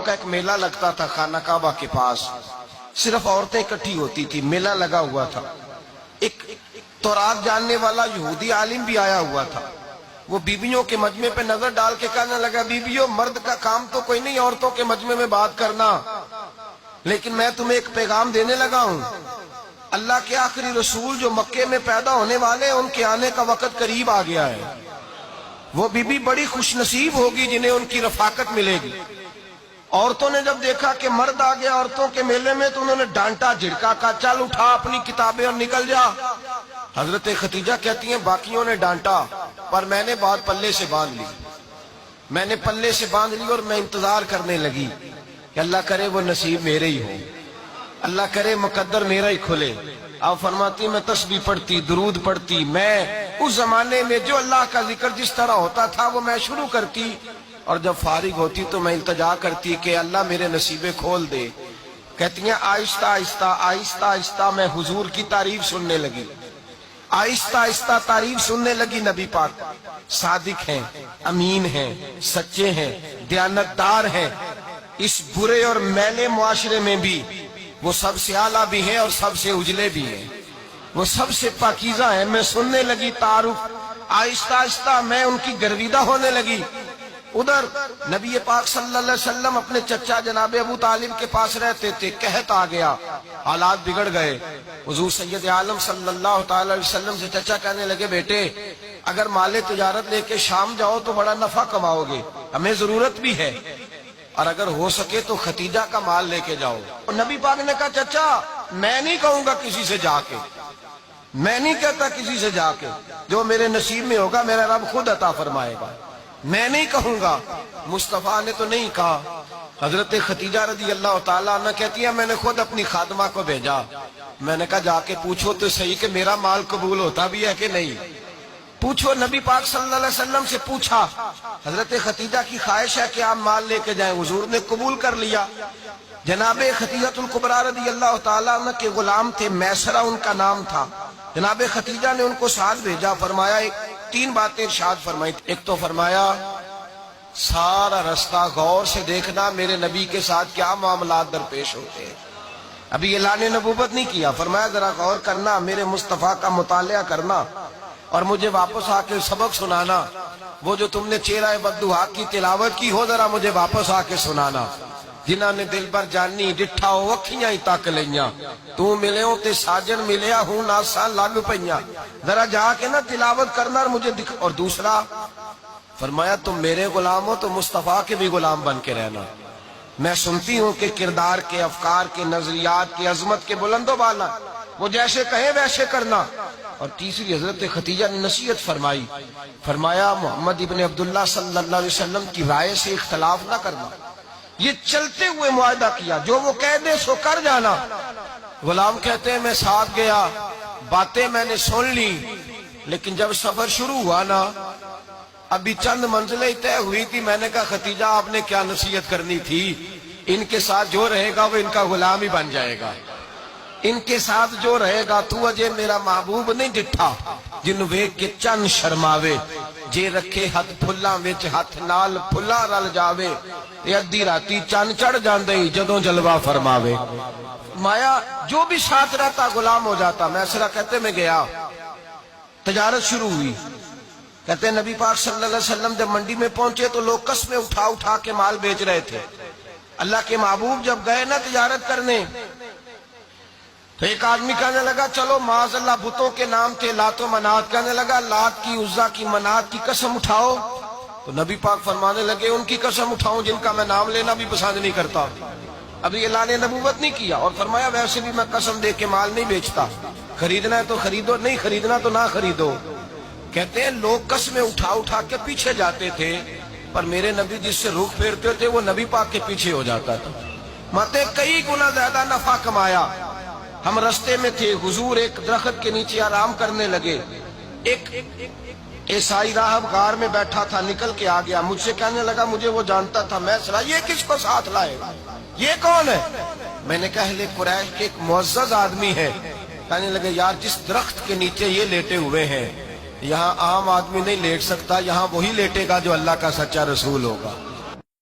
کا ایک میلہ لگتا تھا خانہ کعبہ کے پاس، صرف عورتیں اکٹھی ہوتی تھی، میلہ لگا ہوا تھا۔ ایک تورات جاننے والا یہودی عالم بھی آیا ہوا تھا۔ وہ بیویوں کے مجمع پہ نظر ڈال کے کہنے لگا، بیویوں، مرد کا کام تو کوئی نہیں عورتوں کے مجمع میں بات کرنا، لیکن میں تمہیں ایک پیغام دینے لگا ہوں۔ اللہ کے آخری رسول جو مکے میں پیدا ہونے والے، ان کے آنے کا وقت قریب آ گیا ہے۔ وہ بیوی بڑی خوش نصیب ہوگی جنہیں ان کی رفاقت ملے گی۔ عورتوں نے جب دیکھا کہ مرد آ گیا عورتوں کے میلے میں تو انہوں نے ڈانٹا جھڑکا، کہا چل اٹھا اپنی کتابیں اور نکل جا۔ حضرت خدیجہ کہتی ہیں باقیوں نے ڈانٹا پر میں نے بات پلے سے باندھ لی، میں نے پلے سے باندھ لی اور میں انتظار کرنے لگی کہ اللہ کرے وہ نصیب میرے ہی ہو، اللہ کرے مقدر میرا ہی کھلے۔ آپ فرماتی میں تسبیح پڑھتی، درود پڑھتی، میں اس زمانے میں جو اللہ کا ذکر جس طرح ہوتا تھا وہ میں شروع کرتی، اور جب فارغ ہوتی تو میں التجا کرتی کہ اللہ میرے نصیبے کھول دے۔ کہتی ہیں آہستہ آہستہ آہستہ آہستہ میں حضور کی تعریف سننے لگی، آہستہ آہستہ تعریف سننے لگی۔ نبی پاک صادق ہیں، امین ہیں، سچے ہیں، دیانتدار ہیں، اس برے اور میلے معاشرے میں بھی وہ سب سے اعلیٰ بھی ہیں اور سب سے اجلے بھی ہیں، وہ سب سے پاکیزہ ہیں۔ میں سننے لگی تعارف، آہستہ آہستہ میں ان کی گرویدہ ہونے لگی۔ ادھر نبی پاک صلی اللہ علیہ وسلم اپنے چچا جناب ابو طالب کے پاس رہتے تھے، قحط آ گیا، حالات بگڑ گئے۔ حضور سید عالم صلی اللہ تعالی علیہ وسلم سے چچا کہنے لگے، بیٹے اگر مال تجارت لے کے شام جاؤ تو بڑا نفع کماؤ گے، ہمیں ضرورت بھی ہے، اور اگر ہو سکے تو ختیجہ کا مال لے کے جاؤ۔ اور نبی پاک نے کہا چچا میں نہیں کہوں گا کسی سے جا کے، میں نہیں کہتا کسی سے جا کے، جو میرے نصیب میں ہوگا میرا رب خود عطا فرمائے گا، میں نہیں کہوں گا۔ مصطفیٰ نے تو نہیں کہا۔ حضرت خدیجہ رضی اللہ تعالیٰ عنہ کہتی ہے میں نے خود اپنی خادمہ کو بھیجا، میں نے کہا جا کے پوچھو تو صحیح کہ میرا مال قبول ہوتا بھی ہے کہ نہیں، پوچھو۔ نبی پاک صلی اللہ علیہ وسلم سے پوچھا، حضرت خدیجہ کی خواہش ہے کہ آپ مال لے کے جائیں، حضور نے قبول کر لیا۔ جناب خدیجہ الکبریٰ رضی اللہ تعالیٰ عنہ کے غلام تھے، میسرہ ان کا نام تھا۔ جناب خدیجہ نے ان کو ساتھ بھیجا، فرمایا تین باتیں ارشاد فرمائی۔ ایک تو فرمایا سارا رستہ غور سے دیکھنا میرے نبی کے ساتھ کیا معاملات درپیش ہوتے ہیں، ابھی اعلان نبوت نہیں کیا، فرمایا ذرا غور کرنا، میرے مصطفیٰ کا مطالعہ کرنا اور مجھے واپس آ کے سبق سنانا، وہ جو تم نے چہرہ بددعا کی تلاوت کی ہو ذرا مجھے واپس آ کے سنانا۔ جنہاں نے دل بر جانی ڈٹھا ہو اکھیاں ہی تک لیاں، تو ملے ہوں تے ساجن ملیا ہوں ناساں لگ پئیاں، ذرا جا کے نا تلاوت کرنا اور مجھے دکھ۔ اور دوسرا فرمایا تم میرے غلام ہو تو مصطفیٰ کے بھی غلام بن کے رہنا، میں سنتی ہوں کہ کردار کے، افکار کے، نظریات کے، عظمت کے بلند و بالا، وہ جیسے کہیں ویسے کرنا۔ اور تیسری حضرت خدیجہ نے نصیحت فرمائی، فرمایا محمد ابن عبداللہ صلی اللہ علیہ وسلم کی رائے سے اختلاف نہ کرنا، یہ چلتے ہوئے معاہدہ کیا، جو وہ کہہ دے سو کر جانا۔ غلام کہتے ہیں میں ساتھ گیا، باتیں میں نے سن لی، لیکن جب سفر شروع ہوا نا ابھی چند منزلیں طے ہوئی تھی، میں نے کہا خدیجہ آپ نے کیا نصیحت کرنی تھی، ان کے ساتھ جو رہے گا وہ ان کا غلام ہی بن جائے گا، ان کے ساتھ جو رہے گا تو اجے میرا محبوب نہیں ڈٹھا جن ویکھ کے چن شرماوے، جے رکھے ہاتھ پھلاں وچ ہاتھ نال پھلا رل جاوے، یہ ادھی راتی چن چڑھ جاندے جدوں جلوہ فرماوے۔ مایا جو بھی ساتھ رہتا غلام ہو جاتا۔ میسرہ کہتے میں گیا، تجارت شروع ہوئی، کہتے ہیں نبی پاک صلی اللہ علیہ وسلم جب منڈی میں پہنچے تو لوگ قسمیں اٹھا اٹھا کے مال بیچ رہے تھے۔ اللہ کے محبوب جب گئے نا تجارت کرنے تو ایک آدمی کہنے لگا چلو معاذ اللہ بتوں کے نام تھے لات و منات، کہنے لگا لات کی، عزا کی، منات کی قسم اٹھاؤ، تو نبی پاک فرمانے لگے ان کی قسم اٹھاؤں جن کا میں نام لینا بھی پسند نہیں کرتا، ابھی اعلان نبوت نہیں کیا۔ اور فرمایا ویسے بھی میں قسم دے کے مال نہیں بیچتا، خریدنا ہے تو خریدو، نہیں خریدنا تو نہ خریدو۔ کہتے ہیں لوگ قسمیں اٹھا اٹھا کے پیچھے جاتے تھے، پر میرے نبی جس سے رخ پھیرتے تھے وہ نبی پاک کے پیچھے ہو جاتا تھا۔ ماتے کئی گنا زیادہ نفع کمایا۔ ہم رستے میں تھے، حضور ایک درخت کے نیچے آرام کرنے لگے، ایک عیسائی راہب غار میں بیٹھا تھا، نکل کے آ گیا، مجھ سے کہنے لگا مجھے وہ جانتا تھا، میں سنا یہ کس کو ساتھ لائے گا، یہ کون ہے؟ میں نے کہا اہل قریش کے ایک معزز آدمی ہے۔ کہنے لگے یار جس درخت کے نیچے یہ لیٹے ہوئے ہیں یہاں عام آدمی نہیں لیٹ سکتا، یہاں وہی لیٹے گا جو اللہ کا سچا رسول ہوگا۔